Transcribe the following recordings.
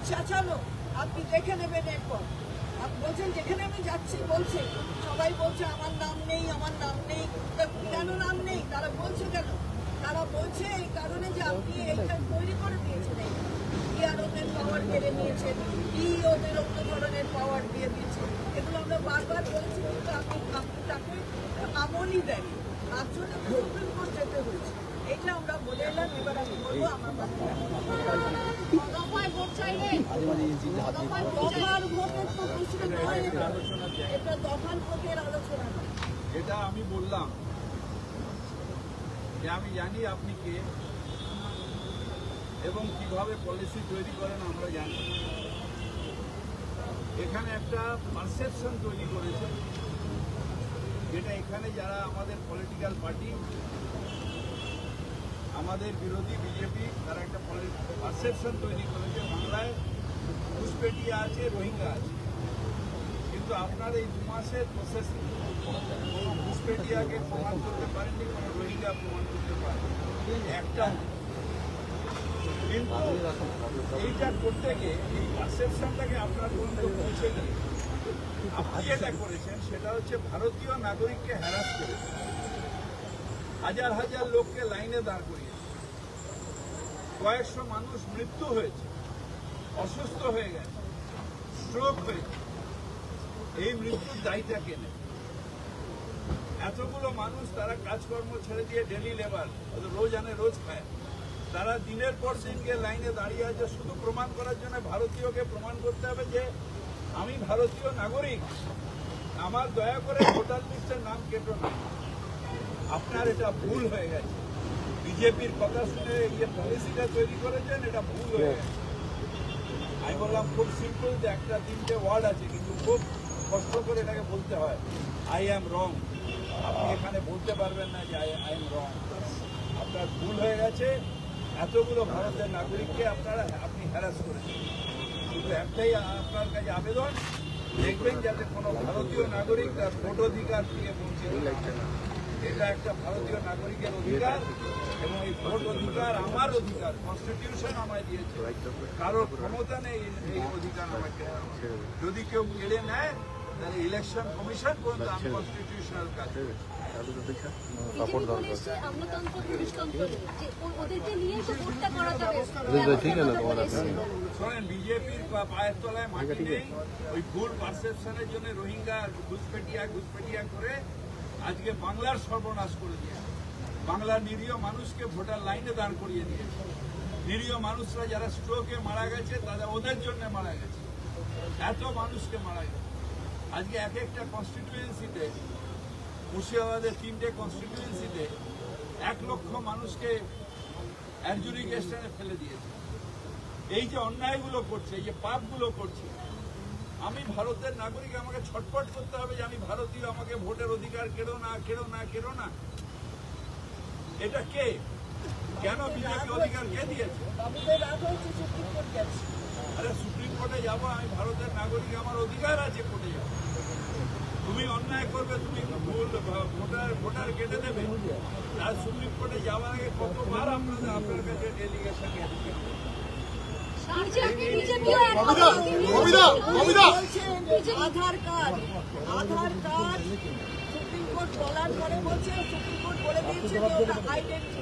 চেঁচানো আপনি দেখে নেবেন। এরপর আপনি বলছেন যেখানে আমি যাচ্ছি বলছে সবাই বলছে আমার নাম নেই, আমার নাম নেই। কেন নাম নেই? তারা বলছে কেন? তারা বলছে এই কারণে যে আপনি এইটা তৈরি করে দিয়েছেন, ইয়ারোদের পাওয়ার কেড়ে নিয়েছেন, ইওদের অন্য ধরনের পাওয়ার দিয়ে দিয়েছেন। এগুলো আমরা বারবার বলেছি, কিন্তু আপনি তাকে আমলই দেন, তার জন্য সুপ্রিম কোর্ট যেতে হয়েছে। এটা আমরা বলে এলাম। এবার আমি বলবো আমার দফার ভোটের তো প্রশ্ন নয়, এটা দফার ভোটের আলোচনা নয়। এটা আমি বললাম যে আমি জানি আপনি কে এবং কিভাবে পলিসি তৈরি করেন আমরা জানি। এখানে একটা পারসেপশন তৈরি করেছে, যেটা এখানে যারা আমাদের পলিটিক্যাল পার্টি, আমাদের বিরোধী বিজেপি, তারা একটা পারসেপশন তৈরি করেছে বাংলায় ঘুষপেটিয়া আছে, রোহিঙ্গা আছে। কিন্তু আপনার এই 2 মাসের প্রসেসে কোনো ঘুষপেটিয়াকে প্রমাণ করতে পারেননি, কোনো রোহিঙ্গা প্রমাণ করতে পারেনি একটা। কিন্তু এইটা করতে গিয়ে এই পারসেপশনটাকে আপনার পর্যন্ত পৌঁছে গিয়ে আপনি যেটা করেছেন সেটা হচ্ছে ভারতীয় নাগরিককে হ্যারাস করেছেন, হাজার হাজার লোককে লাইনে দাঁড় করিয়েছে, কয়েকশো মানুষ মৃত্যু হয়েছে, অসুস্থ হয়ে গেছে, স্ট্রোক হয়েছে। এই মৃত্যুর দায়ীটা কে নেবে? এতগুলো মানুষ তারা কাজকর্ম ছেড়ে দিয়ে ডেলি লেবার, রোজ আনে রোজ খায়, তারা দিনের পর দিন গিয়ে লাইনে দাঁড়িয়ে আছে শুধু প্রমাণ করার জন্য ভারতীয়কে প্রমাণ করতে হবে যে আমি ভারতীয় নাগরিক, আমার দয়া করে ভোটার লিস্টের নাম কেটো না। আপনার এটা ভুল হয়ে গেছে। বিজেপির কথা শুনে এই পলিসিটা তৈরি করেছেন, এটা ভুল হয়ে গেছে। আমি বললাম খুব সিম্পল যে একটা 3টে ওয়ার্ড আছে, কিন্তু খুব কষ্ট করে এটাকে বলতে হয়, আই অ্যাম রং। আপনি এখানে বলতে পারবেন না যে আই এম রং। আপনার ভুল হয়ে গেছে। এতগুলো ভারতের নাগরিককে আপনি হ্যারাস করেছেন। শুধু একটাই আপনার কাছে আবেদন, দেখবেন যাতে কোনো ভারতীয় নাগরিক তার ভোট অধিকার থেকে বঞ্চিত না। এটা একটা ভারতীয় নাগরিকের অধিকার এবং এই ভোট অধিকার আমার অধিকার, কনস্টিটিউশন আমায় দিয়েছে। কারোর ক্ষমতা নেই এই অধিকার আমাকে। যদি কেউ কেড়ে নেয় তাহলে ইলেকশন কমিশন পর্যন্ত আনকনস্টিটিউশনাল কাজ। শোনেন, বিজেপির পায়ের তলায় মাটি নেই। ওই ভুল পারসেপশনের জন্য রোহিঙ্গা ঘুষপেটিয়া করে আজকে বাংলার সর্বনাশ করে দিয়েছে। বাংলার নিরীহ মানুষকে ভোটার লাইনে দাঁড় করিয়ে দিয়েছে। নিরীহ মানুষরা যারা স্ট্রোকে মারা গেছে তাদের ওদের জন্য মারা গেছে। এত মানুষকে মারা গেছে। আজকে এক একটা কনস্টিটিউয়েন্সিতে, মুর্শিদাবাদের 3টে কনস্টিটিউয়েন্সিতে 1 লক্ষ মানুষকে অ্যাডজুডিকেশনে ফেলে দিয়েছে। এই যে অন্যায়গুলো করছে, এই যে পাপগুলো করছে, আমি ভারতের নাগরিক, আমাকে ছটফট করতে হবে যে আমি ভারতীয়, আমাকে ভোটের অধিকার কেড়ো না। এটা কে? কেন বিজেপি অধিকার কে দিয়েছে? আরে সুপ্রিম কোর্টে যাবো, আমি ভারতের নাগরিক, আমার অধিকার আছে কোর্টে যাবো। তুমি অন্যায় করবে, তুমি ভুল ভোটার কেটে দেবে, আর সুপ্রিম কোর্টে যাওয়ার আগে কতবার আপনার কাছে ডেলিগেশন আধার কার্ড সুপ্রিম কোর্ট বলার পরে বলছে, সুপ্রিম কোর্ট বলে দিয়েছে ওটা আইডেন্টি।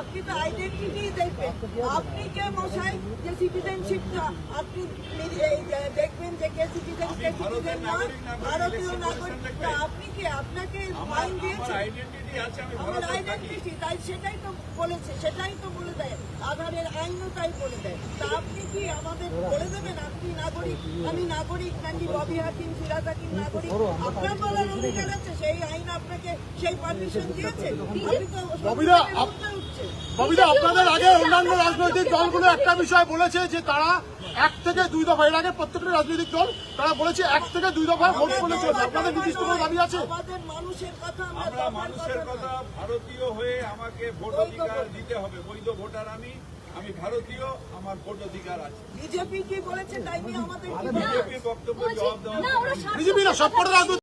আপনি তো আইডেন্টিটি দেখবেন। আপনি কে মশাই যে সিটিজেনশিপটা আপনি দেখবেন যে কে সিটিজেন, কে সিটিজেন না, ভারতীয় নাগরিক। আপনি কে? আপনাকে ফাইন দিয়েছে আমার আইডেন্টিটি, তাই সেটাই তো বলেছে, সেটাই তো বলে দেয় আধারের আইনও তাই বলে দেয়। তা আপনি কি আমাদের বলে দেবেন আপনি নাগরিক, আমি নাগরিক, নাকি ববি হাকিম, ফিরাজ হাকিম নাগরিক? আপনার বলার অধিকার আছে। সেই আইন আপনাকে সেই পারমিশন দিয়েছে। আপনি তো ববিদা, আপনাদের আগে অন্যান্য রাজনৈতিক দলগুলো একটা বিষয় বলেছে যে তারা 1 থেকে 2 দফা, এর আগে প্রত্যেকটা রাজনৈতিক দল তারা বলেছে 1 থেকে 2 দফা ভোট করে চলবে। আপনাদের নির্দিষ্ট কোনো দাবি আছে? আমাদের মানুষের কথা, আমরা মানুষের কথা, ভারতীয় হয়ে আমাকে ভোট অধিকার দিতে হবে। বৈধ ভোটার আমি ভারতীয়, আমার ভোট অধিকার আছে। বিজেপি কি বলেছে তাই নিয়ে আমাদের বিজেপির বক্তব্য জবাব দেওয়া বিজেপি না, সবকটা